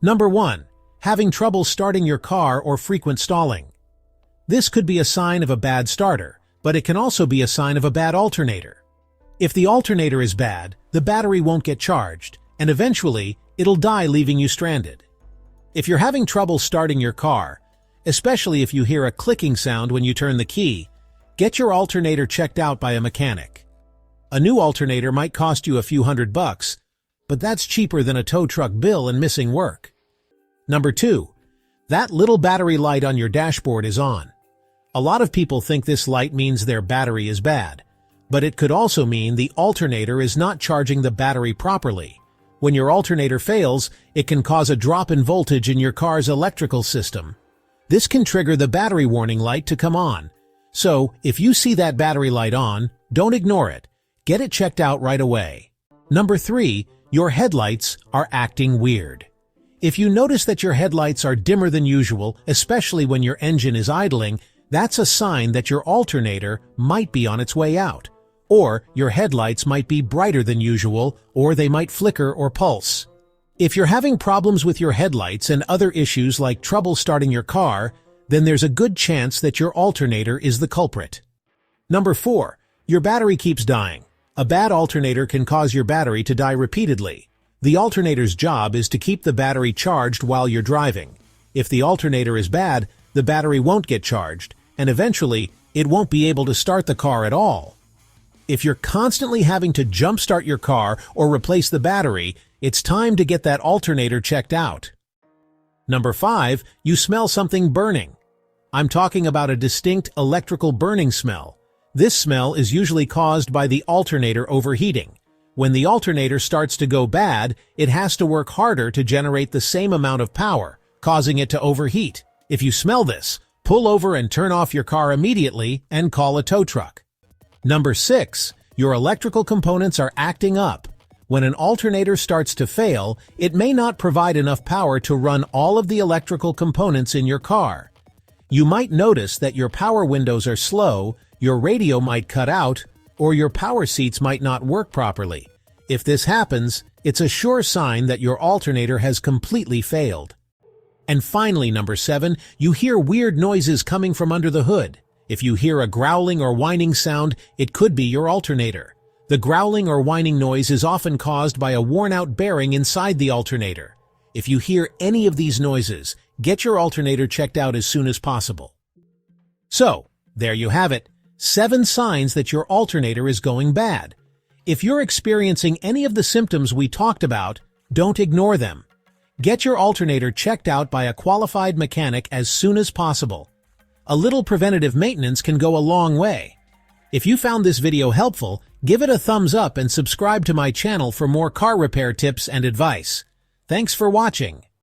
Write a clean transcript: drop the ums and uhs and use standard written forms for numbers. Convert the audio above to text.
Number 1. Having trouble starting your car or frequent stalling. This could be a sign of a bad starter, but it can also be a sign of a bad alternator. If the alternator is bad, the battery won't get charged, and eventually, it'll die leaving you stranded. If you're having trouble starting your car, especially if you hear a clicking sound when you turn the key, get your alternator checked out by a mechanic. A new alternator might cost you a few $100, but that's cheaper than a tow truck bill and missing work. Number 2. That little battery light on your dashboard is on. A lot of people think this light means their battery is bad, but it could also mean the alternator is not charging the battery properly. When your alternator fails, it can cause a drop in voltage in your car's electrical system. This can trigger the battery warning light to come on. So, if you see that battery light on, don't ignore it. Get it checked out right away. Number 3. Your headlights are acting weird. If you notice that your headlights are dimmer than usual, especially when your engine is idling, that's a sign that your alternator might be on its way out. Or your headlights might be brighter than usual, or they might flicker or pulse. If you're having problems with your headlights and other issues like trouble starting your car, then there's a good chance that your alternator is the culprit. Number 4. Your battery keeps dying. A bad alternator can cause your battery to die repeatedly. The alternator's job is to keep the battery charged while you're driving. If the alternator is bad, the battery won't get charged, and eventually, it won't be able to start the car at all. If you're constantly having to jump-start your car or replace the battery, it's time to get that alternator checked out. Number 5. You smell something burning. I'm talking about a distinct electrical burning smell. This smell is usually caused by the alternator overheating. When the alternator starts to go bad, it has to work harder to generate the same amount of power, causing it to overheat. If you smell this, pull over and turn off your car immediately and call a tow truck. Number 6. Your electrical components are acting up. When an alternator starts to fail, it may not provide enough power to run all of the electrical components in your car. You might notice that your power windows are slow, your radio might cut out, or your power seats might not work properly. If this happens, it's a sure sign that your alternator has completely failed. And finally, number 7, you hear weird noises coming from under the hood. If you hear a growling or whining sound, it could be your alternator. The growling or whining noise is often caused by a worn-out bearing inside the alternator. If you hear any of these noises, get your alternator checked out as soon as possible. So, there you have it. 7 signs that your alternator is going bad. If you're experiencing any of the symptoms we talked about, don't ignore them. Get your alternator checked out by a qualified mechanic as soon as possible. A little preventative maintenance can go a long way. If you found this video helpful, give it a thumbs up and subscribe to my channel for more car repair tips and advice. Thanks for watching.